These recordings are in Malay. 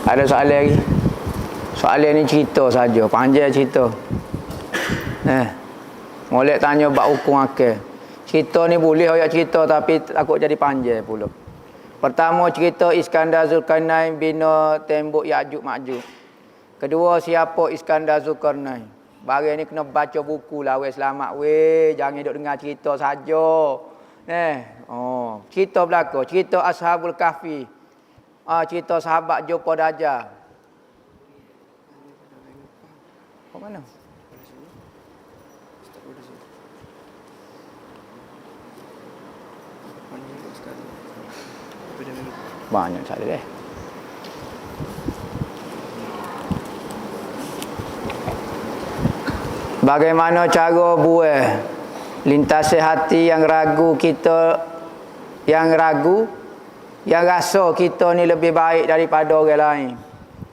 Ada soalan lagi? Soalan ni cerita saja, panjang cerita. Molek tanya bab hukum akal. Cerita ni boleh ayat cerita tapi takut jadi panjang pula. Pertama cerita Iskandar Zulkarnain bina tembok Ya'juj Ma'juj. Kedua siapa Iskandar Zulkarnain. Barang ni kena baca buku lah weh, selamat weh, jangan duk dengar cerita saja. Cerita belaka, cerita Ashabul Kahfi. Cerita sahabat jumpa Dajjal. Kau mana? Banyak cara deh. Bagaimana cara buah lintasi hati yang ragu kita, yang ragu, yang rasa kita ni lebih baik daripada orang lain.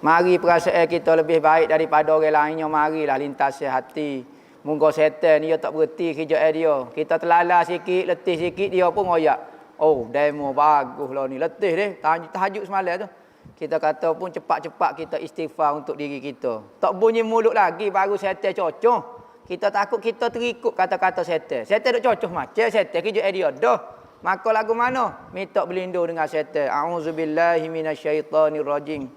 Mari perasaan kita lebih baik daripada orang lainnya, marilah lintasi hati. Moga setan dia tak berhenti kerja dia. Kita terlala sikit, letih sikit, dia pun ngoyak. Oh, demo bagus lah ni. Letih deh, tahajud semalam tu. Kita kata pun cepat-cepat kita istighfar untuk diri kita. Tak bunyi mulut lagi baru setan cocok. Kita takut kita terikut kata-kata setan. Setan duk cocok macam setan kerja dia dah. Maka lagu mana? Minta berlindung dengan setan. A'udzubillahi minasyaitonirrajim.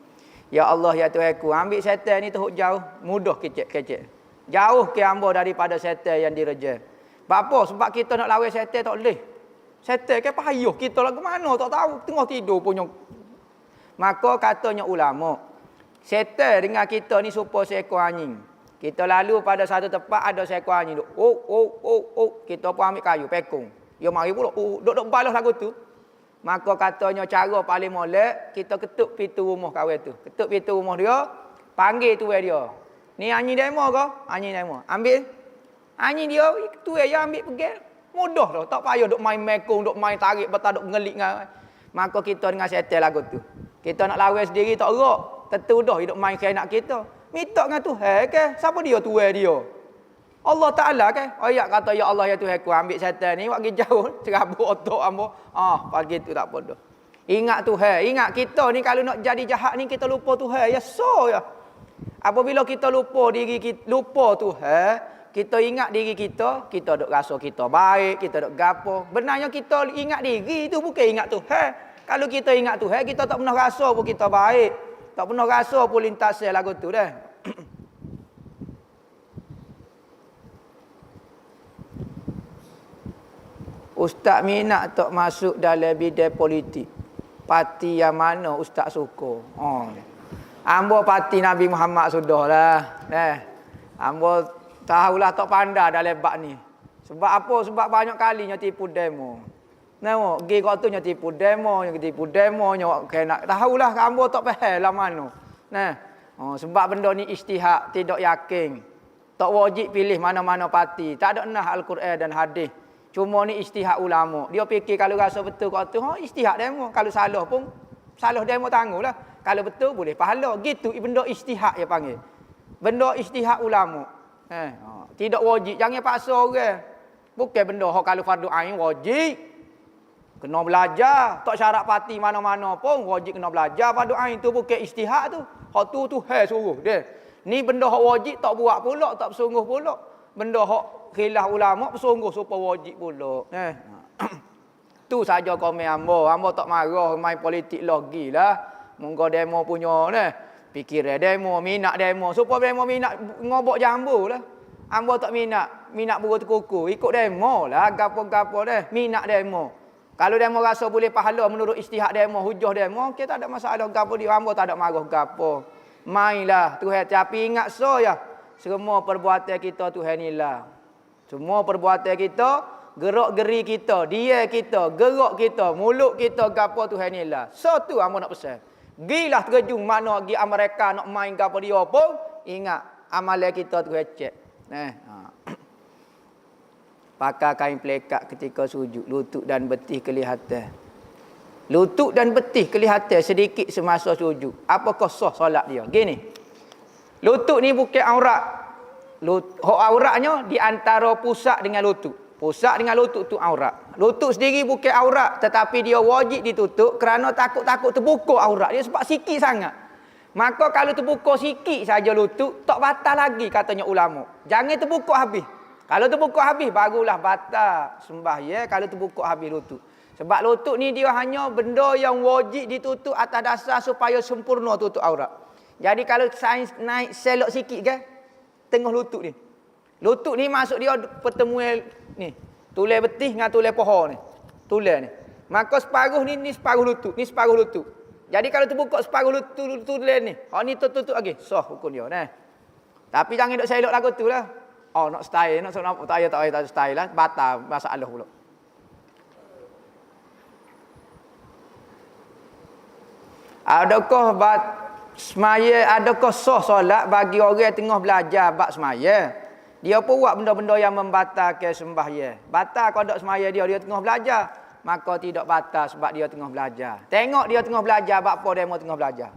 Ya Allah ya Tuhanku, ambil setan ni teruk jauh, mudah kecek-kecek. Jauh ke hamba daripada setan yang direja. Apa? Sebab kita nak lawan setan tak boleh. Setan ke payuh kita lagu mana tak tahu, tengah tidur punya. Maka katanya ulama, setan dengan kita ni supaya seekor anjing. Kita lalu pada satu tempat ada seekor anjing duk. Kita pun ambil kayu pekung. Dia mari pula. Duk balas lagu tu. Maka katanya cara paling molek, kita ketuk pintu rumah kawan tu. Ketuk pintu rumah dia, panggil tuan dia. Ni anjing demo ke? Anjing demo. Ambil. Anjing dia tuan dia ambil pergi. Mudah dah. Tak payah duk main mekung, duk main tarik betul, duk ngelik dengan. Maka kita dengan setan lagu tu. Kita nak lawan sendiri tak erak. Tentu dah hidup main khianat kita. Minta dengan Tuhan ke? Siapa dia tuan dia? Allah Ta'ala ke? Ayat kata ya Allah ya Tuhan ku, ambil setan ni buat pergi jauh, cerabut otak hamba. Pagi tu tak apa dah. Ingat Tuhan, ingat kita ni kalau nak jadi jahat ni kita lupa Tuhan. Ya so ya. Apabila kita lupa diri kita, lupa Tuhan, kita ingat diri kita, kita dok rasa kita baik, kita dok gapo. Benarnya kita ingat diri tu bukan ingat Tuhan. Kalau kita ingat Tuhan, kita tak pernah rasa pun kita baik. Tak pernah rasa pun lintas lagu tu dah. Ustaz minat tak masuk dalam bidang politik. Parti yang mana ustaz suka? Ambo parti Nabi Muhammad sudahlah. Ambo tahulah tak pandai dalam bab ni. Sebab apa? Sebab banyak kalinya tipu demo. Tengok, pergi kat tu tipu demo, nyok kena tahulah ambo tak faham lah mana. Sebab benda ni ijtihad, tidak yakin. Tak wajib pilih mana-mana parti. Tak ada nah Al-Quran dan hadis. Cuma ni ijtihad ulama. Dia fikir kalau rasa betul kat tu, ijtihad demo. Kalau salah pun, salah demo tangguhlah. Kalau betul boleh pahala. Gitu benda ijtihad dia panggil. Benda ijtihad ulama. Tidak wajib. Jangan paksa orang. Bukan benda kalau fardu ain wajib. Kena belajar. Tak syarat parti mana-mana pun wajib kena belajar. Fardu ain tu bukan ijtihad tu. Hak tu suruh dia. Ni benda hak wajib tak buat pula, tak bersungguh pula. Benda hak khilaf ulama bersungguh supaya wajib pula. Tu saja komen hamba. Hamba tak marah main politik lagi lah. Moga demo punya fikiran demo, minat demo. Supaya demo minat ngobok jambu lah. Hamba tak minat buruk kuku. Ikut demo lah, gapo-gapo dah. Minat demo. Kalau demo rasa boleh pahala menurut ijtihad demo, hujah demo, kita tak ada masalah gapo dia. Hamba tak ada marah gapo. Mainlah Tuhan, tapi ingat ya. Semua perbuatan kita Tuhan inilah. Semua perbuatan kita, gerak-geri kita, dia kita, gerak kita, mulut kita, gapo Tuhan inilah. So tu hamba nak pesan. Gilah terjun mana pergi Amerika nak main gapo dia pun, ingat amalan kita Tuhan cek. Pakai kain pelekat ketika sujud, lutut dan betih kelihatan. Lutut dan betih kelihatan sedikit semasa sujud. Apakah sah solat dia? Gini. Lutut ni bukan aurat. Auratnya di antara pusat dengan lutut. Pusat dengan lutut tu aurat. Lutut sendiri bukan aurat, tetapi dia wajib ditutup kerana takut-takut terbuka aurat dia sebab sikit sangat. Maka kalau terbuka sikit saja lutut, tak batal lagi katanya ulama. Jangan terbuka habis. Kalau terbuka habis, barulah batal sembahyang kalau terbuka habis lutut. Sebab lutut ni dia hanya benda yang wajib ditutup atas dasar supaya sempurna tutup aurat. Jadi kalau sains naik selok sikit kan, tengah lutut ni. Lutut ni masuk dia pertemuan ni. Tulang betis dengan tulang paha ni. Tulang ni. Maka separuh ni separuh lutut, ni separuh lutut. Jadi kalau terbuka separuh lutut tulang ni, hak ni tutup lagi. Sah hukum dia nah. Tapi jangan duk selok lagu tu lah. Oh nak style, nak tak payah style lah, batal masalah pula. Adakah semaya, adakah sah solat bagi orang tengah belajar bab semaya? Dia pun buat benda-benda yang membatalkan sembahyang. Batal kalau tak semaya dia tengah belajar, maka tidak batal sebab dia tengah belajar. Tengok dia tengah belajar, bab apa demo tengah belajar.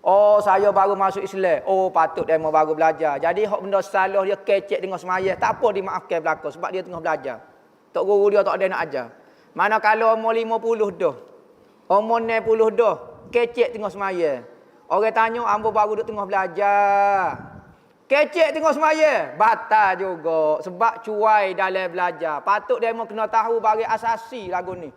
Oh, saya baru masuk Islam. Oh, patut demo baru belajar. Jadi hak benda salah dia kecek dengan semaya, tak apa dimaafkan belaka sebab dia tengah belajar. Tok guru dia tak ada nak ajar. Mana kalau umur 50 dah. Umur 60 dah. Kecek tengah semaya. Orang tanya, ambo baru duduk tengah belajar. Kecek tengah semaya. Batal juga. Sebab cuai dalam belajar. Patut dia kena tahu bagi asasi lagu ni.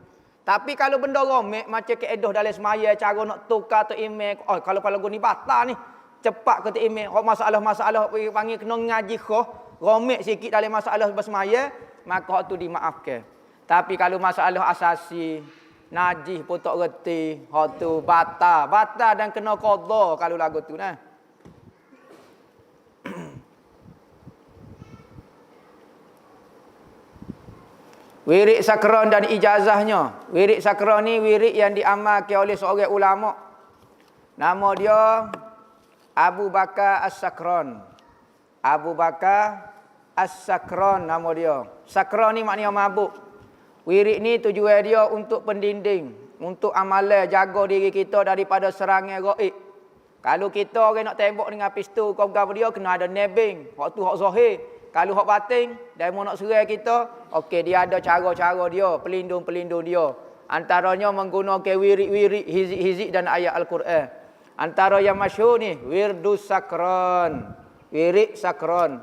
Tapi kalau benda romek macam keedah dalam semaya, cara nak tukar tu email. Oh, kalau lagu ni batal ni. Cepat ke tu email. Oh, masalah-masalah panggil kena ngaji khoh. Romek sikit dalam masalah bersemaya. Maka tu dimaafkan. Tapi kalau masalah asasi, najis pun tak reti, hak tu batal dan kena qada kalau lagu tu nah. Wirid sakron dan ijazahnya. Wirid sakron ni wirid yang diamalkan oleh seorang ulama. Nama dia Abu Bakar As-Sakron. Abu Bakar As-Sakron nama dia. Sakron ni maknanya mabuk. Wirid ni tujuan dia untuk pendinding, untuk amalan jaga diri kita daripada serangan gaib. Kalau kita orang nak tembak dengan pistol kau gapo dia kena ada nebing. Hak tu hak zahir. Kalau hak batin, dia mau nak serang kita, okey dia ada cara-cara dia, pelindung-pelindung dia. Antaranya menggunakan wirid-wirid, hizib-hizib dan ayat Al-Quran. Antara yang masyhur ni, Wirdus Sakron. Wirid Sakron.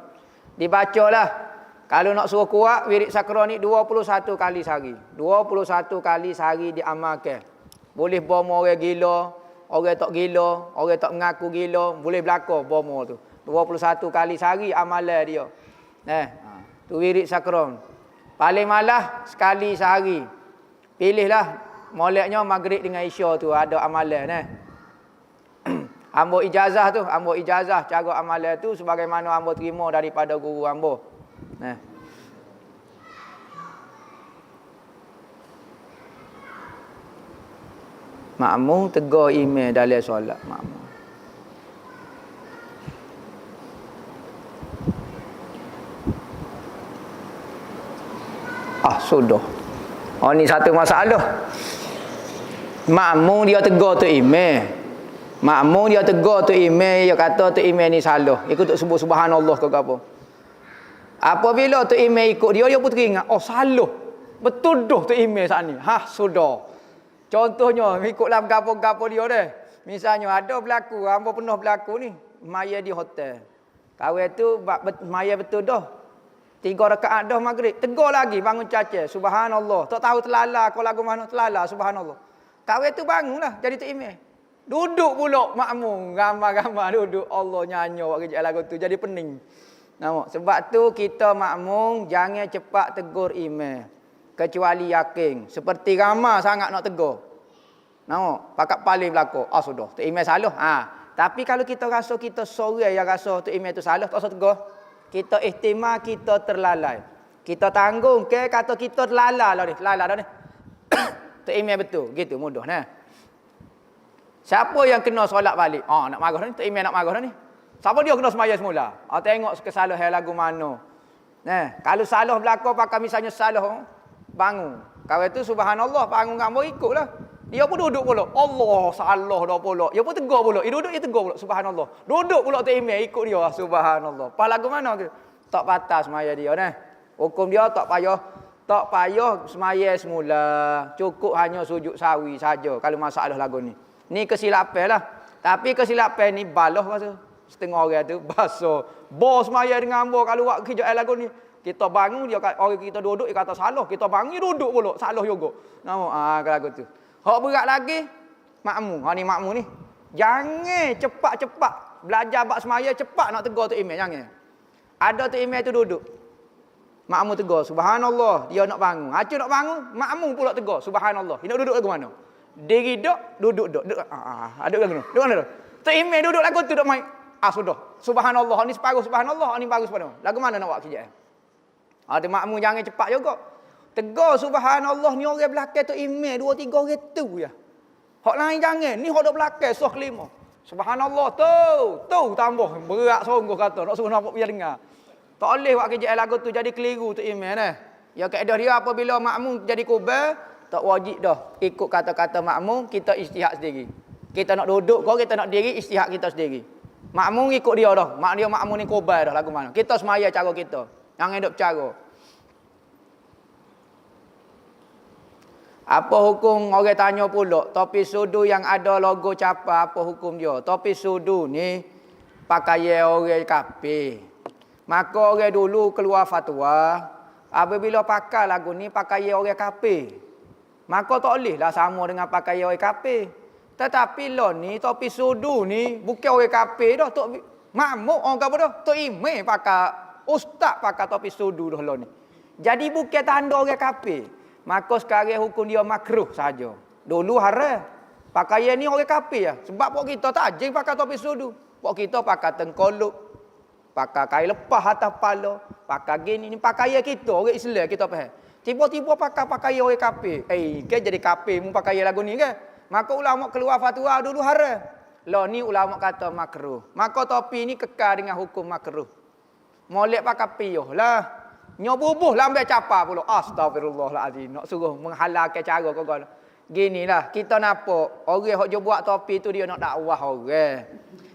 Dibacalah. Kalau nak suruh kuat, wirid sakron ni 21 kali sehari. 21 kali sehari diamalkan. Boleh bomo orang gila, orang tak gila, orang tak mengaku gila, boleh berlaku bomo tu. 21 kali sehari amalan dia. Tu wirid sakron. Paling malah sekali sehari. Pilihlah moleknya maghrib dengan isya tu ada amalan Ambo ijazah tu, ambo ijazah cara amalan tu sebagaimana ambo terima daripada guru ambo. Makmum tegur imam dalam solat makmum. Sudah. Oh ni satu masalah. Makmum dia tegur tu imam. Makmum dia tegur tu imam, dia kata tu imam ni salah. Ikut sebut subhanallah ke apa. Apabila tu imam ikut dia pun teringat, oh salah. Betul dah tu imam saat ni. Sudah. Contohnya ikutlah gapo-gapo dia deh. Misalnya ada berlaku, hamba pernah berlaku ni, maya di hotel. Kawan tu maya betul dah. 3 rakaat dah maghrib, tegur lagi bangun caca, subhanallah. Tak tahu terlala kau lagu mana terlala subhanallah. Kawan tu bangunlah jadi tu imam. Duduk pula makmum, gambar-gambar duduk Allah nyanyi buat kerja lagu tu jadi pening. Nampak? Sebab tu kita makmum jangan cepat tegur imam. Kecuali yakin. Seperti ramai sangat nak tegur. Nampak? Pakat paling berlaku. Sudah. Tu imam salah. Tapi kalau kita rasa kita sorang yang rasa tu imam tu salah, tak usah tegur. Kita ihtimal kita terlalai. Kita tanggung ke kata kita terlalai lah ni. Terlalai dah ni. Tu imam betul. Gitu mudah nah. Siapa yang kena solat balik? Nak marah ni. Tu imam nak marah ni. Siapa dia kena semaya semula? Tengok kesalahan lagu mana. Kalau salah berlaku pakai misalnya salah bangun. Kau itu subhanallah bangun kamu ikutlah. Dia pun duduk pula. Allah salah dah pula. Dia pun tegur pula. Dia duduk dia tegur pula subhanallah. Duduk pula tu imam ikut dia subhanallah. Pas lagu mana ke? Tak patah semaya dia Hukum dia tak payah semaya semula. Cukup hanya sujud sawi saja kalau masalah lagu ni. Ni kesilapan lah. Tapi kesilapan ni balah masa. Setengah orang tu basuh. Bos maya dengan hamba kalau buat kerja lagu ni. Kita bangun dia orang kita duduk dia kata salah. Kita bangun duduk pula salah juga. Nama lagu tu. Hak berat lagi makmum. Ha ni makmum ni. Jangan cepat-cepat belajar bab semaya cepat nak tegur tu imam jangan. Ada tu imam tu duduk. Makmum tegur subhanallah dia nak bangun. Acu nak bangun, makmum pula tegur subhanallah. Dia nak duduk lagu mana? Diri duduk. Ada lagu mana? Duduk mana tu? Tu imam duduk lagu tu duk mai. Sudah. Subhanallah ni separuh subhanallah ni bagus pada. Lagu mana nak buat kerja? Ada makmum jangan cepat juga. Tegur subhanallah ni orang belakang tu imam 2 3 orang tu ya. Hak lain jangan. Ni hak duk belakang soh kelima. Subhanallah tu tambah berat sungguh kata nak suruh nampak biar dengar. Tak boleh buat kerja lagu tu jadi keliru tu imam dah. Ya kaedah dia apabila makmum jadi kubur tak wajib dah ikut kata-kata makmum, kita ijtihad sendiri. Kita nak duduk kau kita nak diri ijtihad kita sendiri. Makmum ikut dia dah. Mak dia makmum ni kubur dah lagu mana. Kita semaya cara kita. Jangan hidup cara. Apa hukum orang tanya pula, topi sudu yang ada logo capa apa hukum dia? Topi sudu ni pakaian orang kafir. Maka orang dulu keluar fatwa, apabila pakai lagu ni pakaian orang kafir. Maka tak boleh lah sama dengan pakaian orang kafir. Tetapi lo ni topi sudu ni bukan orang kafir dah, tok makmum orang kafir dah. Tok imam pakai ustaz pakai topi sudu dah lo ni. Jadi bukan tanda orang kafir. Maka sekarang hukum dia makruh saja. Dulu haram. Pakaian ni orang kafir ya. Sebab pok kita tak jeng pakai topi sudu. Pok kita pakai tengkolok, pakai kain lepas atas kepala, pakai gini ni pakaian kita orang Islam kita faham. Tiba-tiba pakai pakaian orang kafir. Kan jadi kafir mu pakaian lagu ni kan. Maka ulama keluar fatwa dulu haram. Lah ni ulama kata makruh. Maka topi ni kekal dengan hukum makruh. Molek pakai piyuh lah. Nyobubuh lambai capa pula. Astagfirullahalazim. Nak suruh menghalalkan cara kau. Ginilah kita nampak orang hok jo buat topi tu dia nak dakwah orang.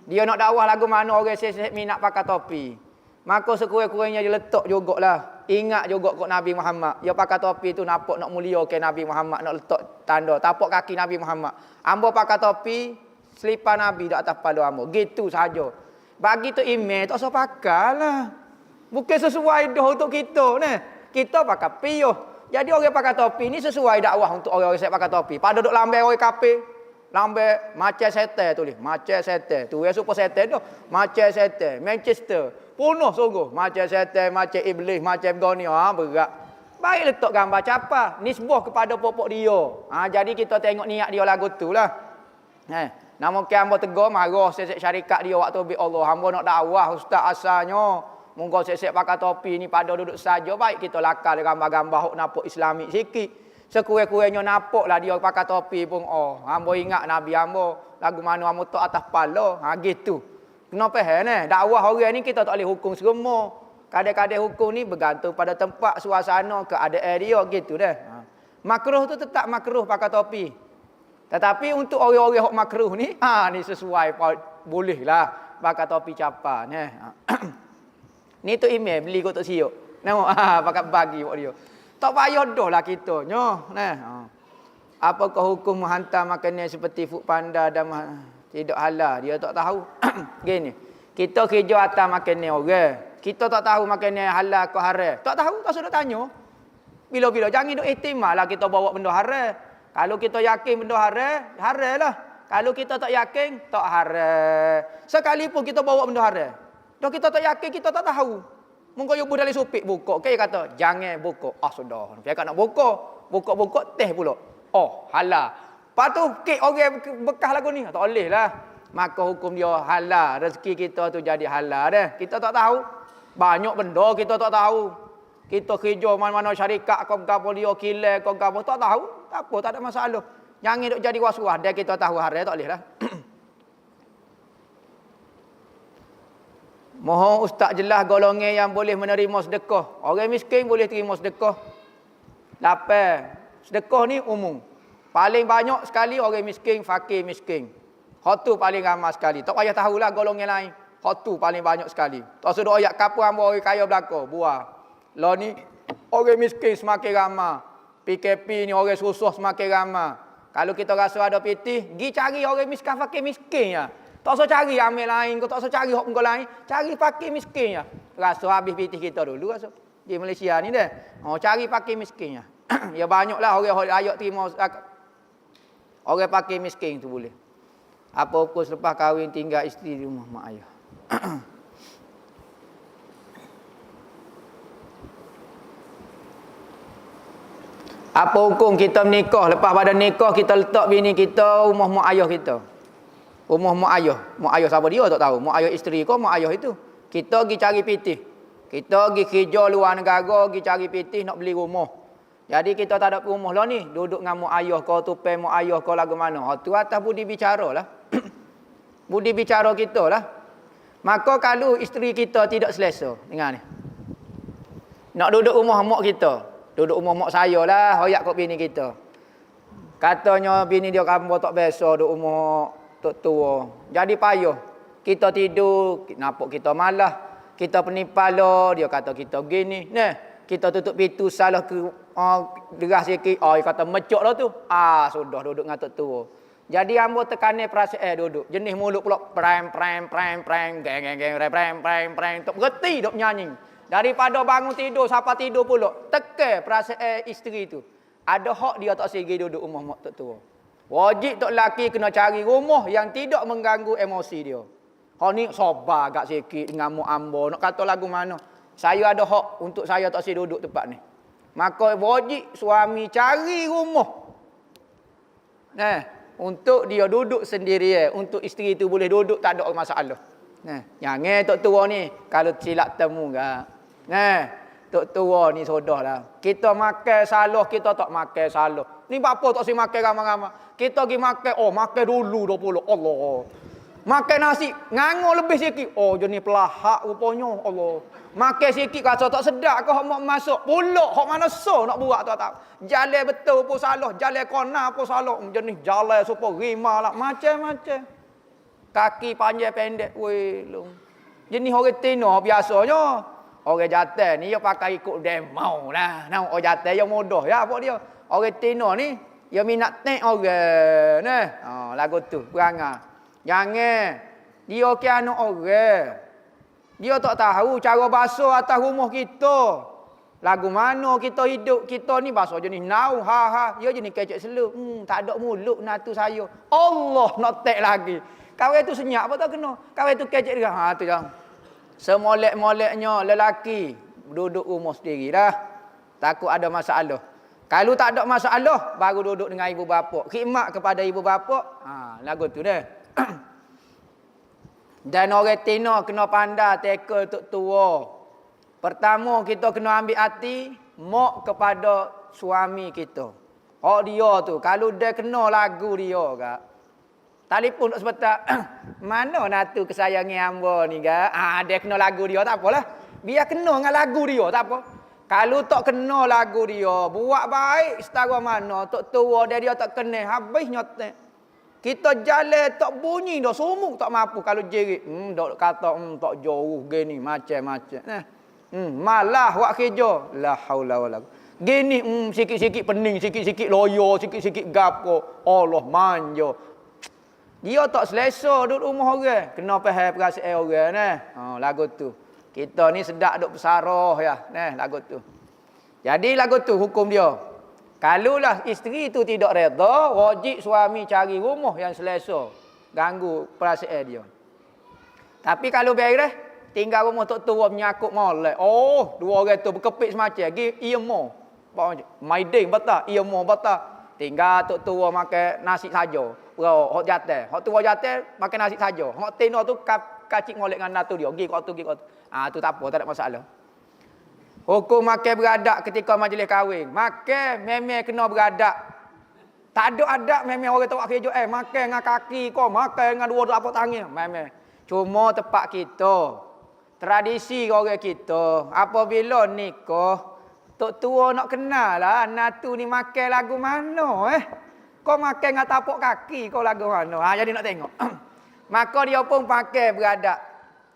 Dia nak dakwah lagu mana orang sesek minat pakai topi. Maka sekurang-kurangnya dia letak jugalah. Ingat juga kok Nabi Muhammad. Dia pakai topi tu nampak nak muliakan Nabi Muhammad, nak letak tanda tapak kaki Nabi Muhammad. Ambo pakai topi, selipar Nabi di atas kepala ambo. Gitu saja. Bagi tu imam tak usah pakailah. Bukan sesuai dah untuk kita ni. Kita pakai piyuh. Jadi orang pakai topi ni sesuai dakwah untuk orang-orang yang pakai topi. Pada duk lambai orang kafir. Lambai macam setan tulis. Macam setan. Tu yang super setan tu. Macam setan. Manchester. Punuh sungguh. Macam setan, macam iblis, macam goni. Berat. Baik letak gambar capa. Nisbah kepada pokok dia. Jadi kita tengok niat dia lagu tu lah. Namun hamba tegur marah sesek syarikat dia waktu bi Allah. Hamba nak dakwah ustaz asalnya. Mungkin sesek pakai topi ni pada duduk saja. Baik kita lakal gambar-gambar hok nampak Islamik sikit. Sekurang-kurangnya nampaklah dia pakai topi pun. Hamba ingat Nabi hamba. Lagu mana hamba tak atas kepala. Gitu. Kenapa ni? Dakwah orang ni kita tak boleh hukum semua. Kadang-kadang hukum ni bergantung pada tempat, suasana, keadaan dia. Gitu dah. Makruh tu tetap makruh pakai topi. Tetapi untuk orang-orang hok makruh ni, ni sesuai. Bolehlah pakai topi capa. Ni tu email beli kot tak siuk. Nampak pakai bagi buat dia. Tak payah dah lah kita. Apakah hukum menghantar makanan seperti food panda dan tidak halal? Dia tak tahu. Gini. Kita kerja atas makanan orang. Kita tak tahu makanan halal ke haram. Tak tahu, tak sudah tanya. Bila-bila jangan duk ihtimal lah kita bawa benda haram. Kalau kita yakin benda haram, haram lah. Kalau kita tak yakin, tak haram. Sekalipun kita bawa benda haram. Dah kita tak yakin, kita tak tahu. Mungkin ibu dari supik buka. Kaya kata, jangan buka. Sudah. Dia nak buka. Buka-buka, teh pula. Halal. Lepas tu, kek orang bekas lagu ni. Tak boleh lah. Maka hukum dia halal. Rezeki kita tu jadi halal dah. Kita tak tahu. Banyak benda kita tak tahu. Kita kerja mana-mana syarikat, kau dia kilang, kau tak tahu. Tak apa, tak ada masalah. Jangan duk jadi was-was. Dia kita tahu haram, tak boleh lah. Mohon ustaz jelas golongan yang boleh menerima sedekah. Orang miskin boleh terima sedekah. 8. Sedekah ni umum. Paling banyak sekali orang miskin, fakir miskin. Hak tu paling ramai sekali. Tak payah tahulah golongan lain. Hak tu paling banyak sekali. Tak sudah ayat kapur hamba orang kaya belaka. Buah. Lah ni orang miskin semakin ramai. PKP ni orang susah semakin ramai. Kalau kita rasa ada pitih, pergi cari orang miskin fakir miskin ya. Tak usah cari ambil lain, kau tak usah cari hok pengkau lain, cari fakir miskin ya. Rasa habis pitih kita dulu rasa. Di Malaysia ni dah. Cari fakir miskin ya. Ya banyaklah orang layak terima orang fakir miskin tu boleh. Apa hukum selepas kahwin tinggal isteri di rumah mak ayah? Apa hukum kita menikah, lepas pada nikah kita letak bini kita rumah mak ayah kita? Rumah mak ayah siapa dia tak tahu. Mak ayah isteri kau, mak ayah itu. Kita pergi cari pitih. Kita pergi kerja luar negara, pergi cari pitih nak beli rumah. Jadi kita tak ada rumah lah ni, duduk dengan mak ayah kau, tupai mak ayah kau lagu mana. Tu atas budi bicara lah. Budi bicara kita lah. Maka kalau isteri kita tidak selesa dengan ni, nak duduk rumah mak kita, duduk rumah mak saya lah, hoyak kat bini kita. Katanya bini dia kamu tak biasa duduk rumah tok tua. Jadi payah. Kita tidur, nampak kita malah. Kita penipala, dia kata kita begini. Nah, kita tutup pintu salah ke derah sikit. Dia kata mecuk lah tu. Sudah duduk dengan tok tua. Jadi hamba tekanan perasaan duduk. Jenis mulut pula prem geng prem. Tak berhenti duk nyanyi. Daripada bangun tidur siapa tidur pula. Tekan perasaan isteri tu. Ada hak dia tak segi duduk rumah mak tok tua. Wajib tok lelaki kena cari rumah yang tidak mengganggu emosi dia. Hak ni sabar agak sikit dengan mak hamba. Nak kata lagu mana? Saya ada hak untuk saya tak segi duduk tempat ni. Maka wajib suami cari rumah. Nah, untuk dia duduk sendiri, untuk isteri tu boleh duduk tak ada masalah. Nah, jangan tok tua ni kalau silap temu gak. Nah, tok tua ni sudahlah. Kita makan salah, kita tak makan salah. Ni apa tak si makan ramai-ramai. Kita pergi makan, makan dulu 20. Allah. Makan nasi, ngangor lebih sikit. Jenis pelahak rupanya. Allah. Makan sikit rasa tak sedap ke hok mak masuk. Pulak hok mana so nak buat tak tahu. Jalan betul pun salah, jalan kona pun salah. Jenis jalan supaya rima lah macam-macam. Kaki panjang pendek weh long. Jenis orang Tino biasanya. Orang jantan ni dia pakai ikut demo lah. Nah, orang jantan yang mudah ya apa dia. Orang Tino ni dia minat tek orang nah. Lagu tu perangai. Jangan dia ke anak orang. Dia tak tahu cara basuh atas rumah kita. Lagu mana kita hidup, kita ni basuh jenis nau, Dia jenis kecek seluk. Tak ada mulut natu saya. Allah nak tek lagi. Kawan tu senyap apa tak kena. Kawan tu kecek dia. Tu je. Semolek-moleknya lelaki duduk rumah sendiri dah. Takut ada masalah. Kalau tak ada masalah, baru duduk dengan ibu bapa. Khidmat kepada ibu bapa. Lagu tu dah. Dan orang Tino kena pandai tackle tok tua. Pertama kita kena ambil hati mak kepada suami kita. Dia tu kalau dia kena lagu dia kak. Telefon tak sebentar. Mana natu kesayangan hamba ni kak? Dia kena lagu dia tak apalah. Biar kena dengan lagu dia tak apa. Kalau tak kena lagu dia, buat baik setara mana tok tua dia tak kena habis nyotek. Kita jalan tak bunyi dah sumuk tak mampu kalau jerit. Dok kata tak jauh gini macam-macam. Malah buat kerja. La haula wala. Gini sikit-sikit pening, sikit-sikit loyo, sikit-sikit gapo. Allah manja. Dia tak selesa duduk rumah orang. Kena faham perasaan orang lagu tu. Kita ni sedap duk bersarah ya. Lagu tu. Jadi lagu tu hukum dia. Kalaulah isteri itu tidak reda, wajib suami cari rumah yang selesa. Ganggu perasaan dia. Tapi kalau beres, tinggal rumah tok tua menyakut molek. Dua orang tu berkepit semacam. Ia mau. Maiding batal, ia mau batal. Tinggal tok tua makan nasi saja. Hok jatah. Hok tua jatah makan nasi saja. Hok tino tu kacik molek dengan natu dia. Gi kat tu. Tu tak apa, tak ada masalah. Hukum makan beradak ketika majlis kahwin. Makan memang kena beradak. Tak ada adab memang orang tu buat kerja. Makan dengan kaki kau, makan dengan dua telapak tangan. Memang. Cuma tempat kita. Tradisi orang kita. Apabila nikah, tok tua nak kenal lah. Natu ni makan lagu mana Kau makan dengan tapak kaki kau lagu mana. Jadi nak tengok. Maka dia pun pakai beradak.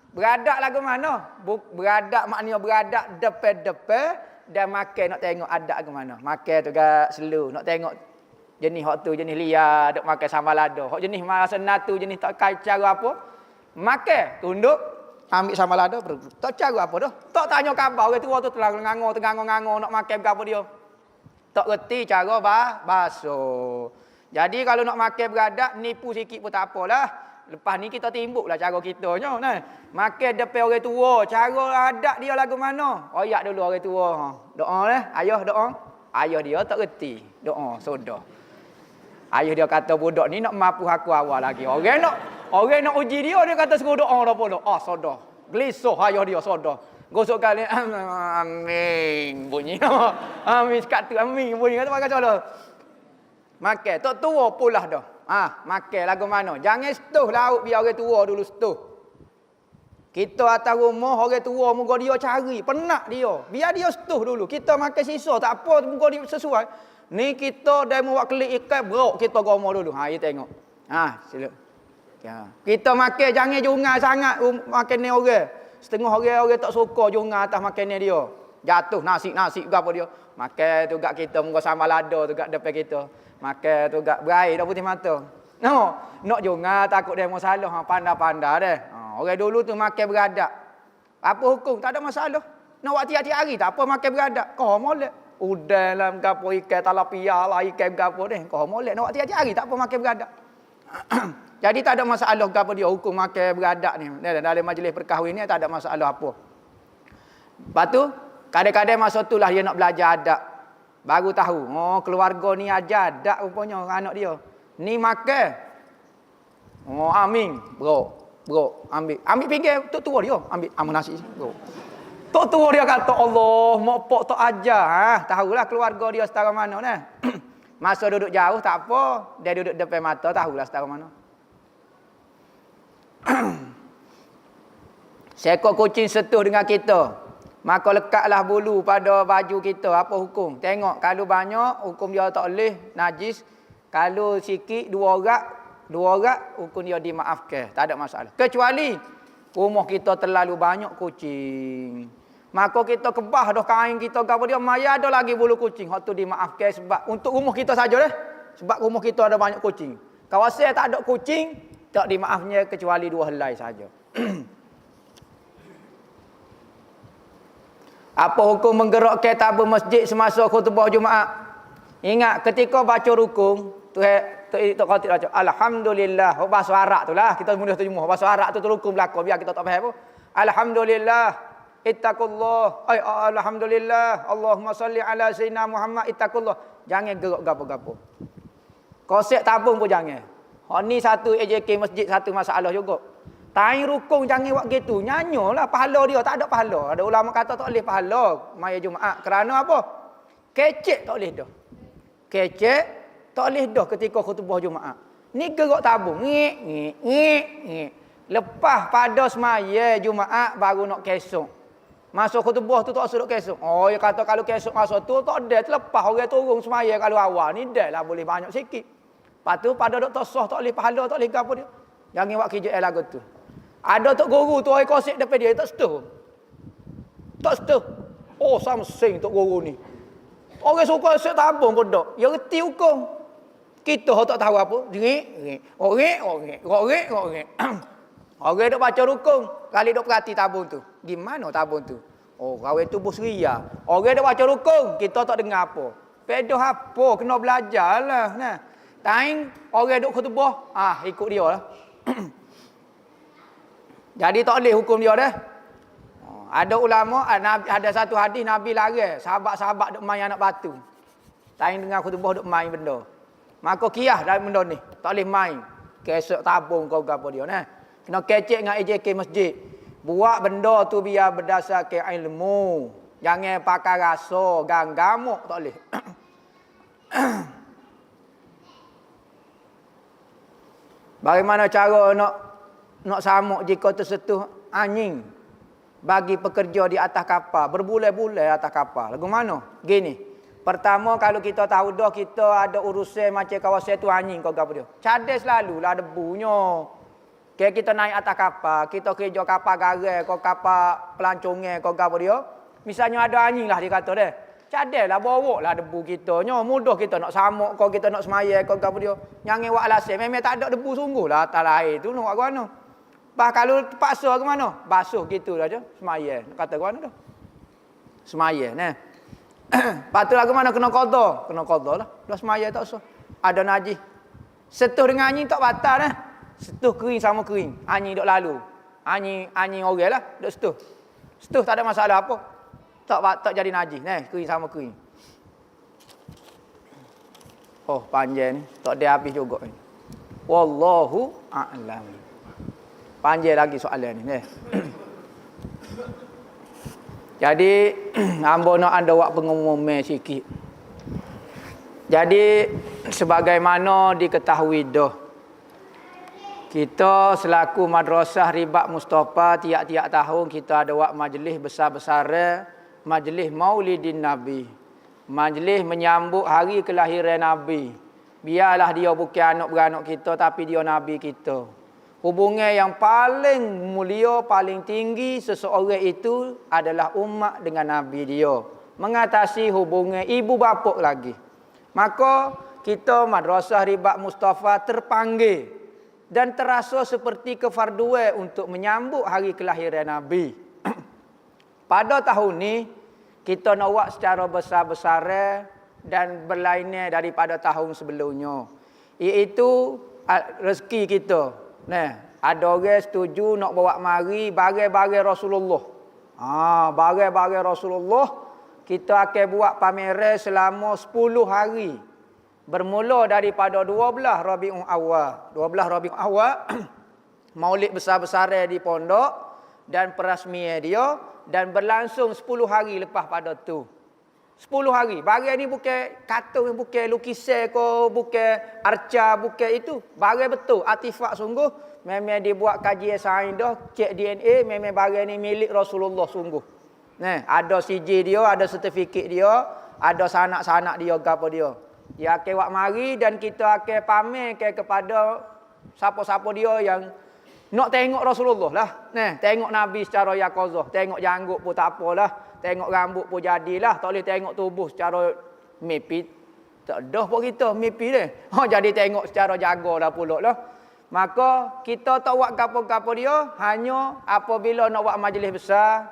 Beradak lagu mana? Beradak maknanya beradak depan-depan dan makan nak tengok adat ke mana. Makan tu gak selu nak tengok Jenis hak tu jenis liar, duk makan sambal lada. Hak jenis masa natu jenis tak kai cara apa? Makan, tunduk, ambil sambal lada, tak cara apa dah. Tak tanya khabar orang tua tu tengango nak makan berapa dia. Tak reti cara basuh. Jadi kalau nak makan beradak, nipu sikit pun tak apalah. Lepas ni kita timbuklah cara kita nya nah. Makan depan orang tua, cara adat dia lagu mana? Royak dulu orang tua. Doa ayah doa. Ayah dia tak reti. Doa soda. Ayah dia kata budak ni nak mampu aku awal lagi. Orang nak uji dia kata suruh doa dah pun. Soda. Gelisah ayah dia soda. Gosok kali amin bunyi. Amin kat tu amin bunyi kata makan soda. Makan tok tua pulah dah. Makan lagu mana? Jangan setuh lauk biar orang tua dulu setuh. Kita atas rumah orang tua muka dia cari, penat dia. Biar dia setuh dulu. Kita makan sisa tak apa muka dia sesuai. Ni kita dah mau buat kelik ikan berok kita gomor dulu. You tengok. Sila. Ya. Kita makan jangan jungai sangat makan ni orang. Setengah orang tak suka jungai atas makan ni dia. Jatuh nasi gapo dia. Makan tu gak kita muka sambal lada tu gak depan kita. Makan tu gak berair dah putih mata. Nak jungai takut dia mau salah. Pandai-pandai deh. Orang dulu tu makan beradab. Apa hukum? Tak ada masalah. Nak buat tiap-tiap hari tak apa makan beradab. Kau molek. Udah dalam gapo ikan talapia lah ikan gapo deh. Kau molek nak buat tiap-tiap hari tak apa makan beradab. Jadi tak ada masalah gapo dia hukum makan beradab ni. Dalam majlis perkahwin ni tak ada masalah apa. Lepas tu kadang-kadang masa tu lah dia nak belajar adab. Baru tahu. Keluarga ni ajar adab rupanya anak dia. Ni makan. Amin. Bro, ambil pinggir tok tua dia, ambil nasi bro. Tok tua dia kata Allah, mak pak tak ajar, tahulah keluarga dia setara mana nah. Masa duduk jauh tak apa, dia duduk depan mata tahulah setara mana. Seekor kucing setuh dengan kita, maka lekatlah bulu pada baju kita, apa hukum? Tengok kalau banyak hukum dia tak boleh najis, kalau sikit dua orang hukum dia dimaafkan, tak ada masalah. Kecuali rumah kita terlalu banyak kucing. Maka kita kebah dah kain kita gapo dia maya ada lagi bulu kucing. Hak tu dimaafkan sebab untuk rumah kita saja deh. Sebab rumah kita ada banyak kucing. Kawasan tak ada kucing, tak dimaafnya kecuali dua helai saja. Apa hukum menggerakkan tabung masjid semasa khutbah Jumaat? Ingat ketika baca rukun, Tok Khatib baca alhamdulillah. Bahasa Arab tu lah kita mula terjemah. Bahasa Arab tu rukun belaka biar kita tak faham apa. Alhamdulillah ittaqullah. Alhamdulillah Allahumma salli ala sayyidina Muhammad ittaqullah. Jangan gerak gapo-gapo. Kosek tabung pun jangan. Hak ni satu AJK masjid satu masalah juga. Tai rukun jangan buat gitu. Nyanyolah pahala dia tak ada pahala. Ada ulama kata tak boleh pahala maya Jumaat kerana apa? Kecek tak boleh dah. Kecek tak boleh dah ketika khutbah Jumaat. Ni gerak tabung. Ngik. Lepas pada semaya Jumaat baru nak kesok. Masa khutbah tu tak usah kesok. Dia kata kalau kesok masa tu tak ada. Terlepas orang turun semaya kalau awal ni dah lah boleh banyak sikit. Lepas tu pada dok sah tak boleh pahala tak boleh apa dia. Jangan buat kerja lagu tu. Ada tok guru tu ai kosek depan dia tak setuh. Tak setuh. Samsing tok guru ni. Orang suka set tabung pun dak. Dia reti hukum. Kita tak tahu apa. Ngik. Orang dok baca rukun, kali dok perhati tabung tu. Di mana tabung tu? Kawan tu bos ria. Orang dok baca rukun, kita tak dengar apa. Pedoh apa? Kena belajarlah. Nah. Time orang dok khutbah, ikut dia lah. Jadi tak boleh hukum dia dah. Ada ulama, ada satu hadis Nabi larang sahabat-sahabat dok main anak batu. Time dengar khutbah dok main benda. Maka kiyah dalam benda ni. Tak boleh main. Kesek tabung kau gapo dia nah. Kena kecek dengan AJK masjid. Buat benda tu biar berdasarkan ilmu. Jangan pakai rasa, gamuk tak boleh. Bagaimana cara nak samuk jika tersentuh angin bagi pekerja di atas kapal, berbulan-bulan atas kapal. Lagu mana? Gini. Pertama kalau kita tahu dah kita ada urusan macam kawasan tu angin kau gapo dia. Cadai selalulah debunya. Kayak kita naik atas kapal, kita kerja kapal garai, kau kapal pelancongan, kau gapo dia. Misalnya ada angin lah dia kata deh. Cadailah bawaklah debu kita. Nyo mudah kita nak samuk kau, kita nak semaya kau apa dia. Yang wak alasai memang tak ada debu sungguhlah atas air tu nak buat mana. Bah kalau terpaksa ke mana? Basuh gitu aja semaya. Nak kata ke mana dah? Semaya nah. Patutlah ke mana kena qada? Kena qada lah. Dah semaya tak usah. Ada najis. Setuh dengan anjing tak batal nah. Setuh kering sama kering. Anjing dok lalu. Anjing orang lah dok setuh. Setuh tak ada masalah apa. Tak jadi najis kering sama kering. Oh panjang ni tak ada habis juga ni. Wallahu a'lam. Panjang lagi soalan ni Jadi hamba nak ada buat pengumuman sikit. Jadi sebagaimana diketahui dah, kita selaku Madrasah Ribat Mustafa tiap-tiap tahun kita ada buat majlis besar-besar, majlis Maulidin Nabi. Majlis menyambut hari kelahiran Nabi. Biarlah dia bukan anak beranak kita tapi dia Nabi kita. Hubungan yang paling mulia, paling tinggi seseorang itu adalah umat dengan Nabi dia. Mengatasi hubungan ibu bapa lagi. Maka kita Madrasah Ribat Mustafa terpanggil dan terasa seperti kefarduan untuk menyambut hari kelahiran Nabi. Pada tahun ni kita nak buat secara besar-besaran dan berlainan daripada tahun sebelumnya. Iaitu rezeki kita. Ada orang setuju nak bawa mari barang-barang Rasulullah. Barang-barang Rasulullah kita akan buat pameran selama 10 hari. Bermula daripada 12 Rabiul Awal. 12 Rabiul Awal maulid besar-besaran di pondok dan perasmian dia dan berlangsung 10 hari lepas pada tu. 10 hari. Barang ni bukan kartun, bukan lukisan ke, bukan arca, bukan itu. Barang betul, artifak sungguh. Memang dibuat kajian sains dah, cek DNA, memang barang ni milik Rasulullah sungguh. Ada CJ dia, ada sertifikat dia, ada sanak-sanak dia, apa dia. Dia akan buat mari dan kita akan pamerkan kepada siapa-siapa dia yang nak tengok Rasulullah lah. Tengok Nabi secara yaqazah. Tengok janggut pun tak apalah. Tengok rambut pun jadilah. Tak boleh tengok tubuh secara mimpi. Tak dah pun kita mimpi dia. Jadi tengok secara jagalah pula lah. Maka kita tak buat gapo-gapo dia. Hanya apabila nak buat majlis besar.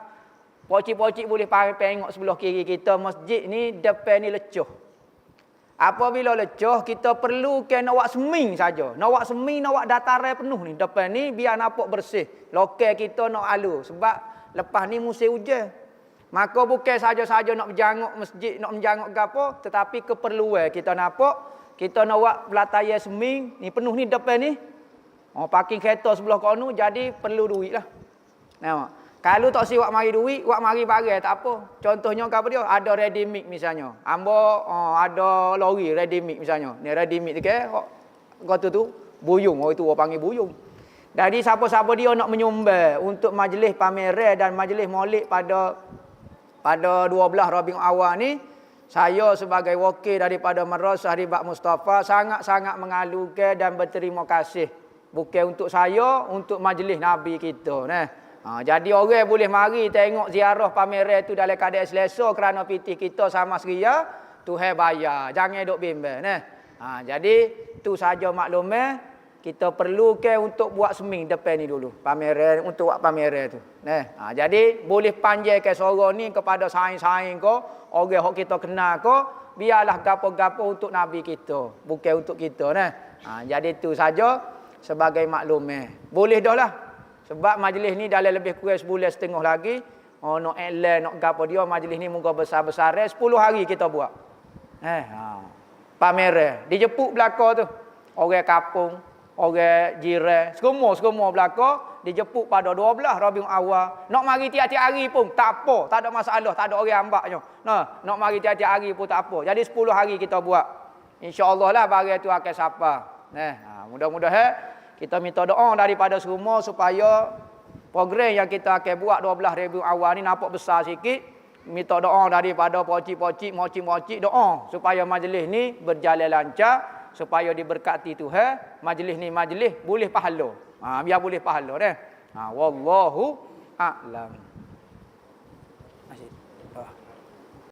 Pocik-pocik boleh tengok sebelah kiri kita. Masjid ni depan ni lecuh. Apabila lecuh, kita perlu nak buat seming saja. Nak buat seming, nak buat dataran penuh ni. Depan ni biar nampak bersih. Lokal kita nak alu. Sebab lepas ni musim hujan. Maka bukan saja-saja nak berjanguk masjid, nak berjanguk gapo, tetapi keperluan kita nampak. Kita nak buat pelatayan seming. Ni penuh ni depan ni. Parking kereta sebelah kono, jadi perlu duit lah. Nampak? Kalau tak si wak mari duit, wak mari barang tak apa. Contohnya apa dia? Ada ready mix misalnya. Ambo ada lori ready mix misalnya. Ni ready mix tu ke? Kata tu buyung, orang tu orang panggil buyung. Jadi siapa-siapa dia nak menyumbang untuk majlis pameran dan majlis Maulid pada 12 Rabiul Awal ni, saya sebagai wakil daripada Madrasah Ribat Mustafa sangat-sangat mengalukan dan berterima kasih. Bukan untuk saya, untuk majlis Nabi kita. Jadi orang boleh mari tengok ziarah pameran tu dalam keadaan selesa kerana pitih kita sama seria, Tuhan bayar. Jangan duk bimbang. Jadi tu saja maklumat. Kita perlukan untuk buat seming depan ni dulu. Pameran, untuk buat pameran tu. Jadi boleh panjangkan suara ni kepada saing-saing ko, orang yang kita kenal ko, biarlah gapo-gapo untuk Nabi kita. Bukan untuk kita. Jadi tu saja sebagai maklumat. Boleh dah lah. Sebab majlis ni dalam lebih kurang sebulan setengah lagi. Nak iklan, nak gapo dia, majlis ni muka besar-besar. 10 hari kita buat. Pameran. Dijemput belakang tu. Orang kampung, orang jiran. Semua belakang. Dijemput pada 12 Rabiul Awal. Nak mari tiap-tiap hari pun tak apa. Tak ada masalah. Tak ada orang ambaknya. Nak mari tiap-tiap hari pun tak apa. Jadi 10 hari kita buat. InsyaAllah lah barang tu akan sapa. Mudah-mudahan kita minta doa daripada semua supaya program yang kita akan buat 12 Rabiul Awal ni nampak besar sikit. Minta doa daripada pocik-pocik, mocik-mocik, doa supaya majlis ni berjalan lancar, supaya diberkati Tuhan. Majlis ni majlis boleh pahala. Biar boleh pahala. Wallahu a'lam.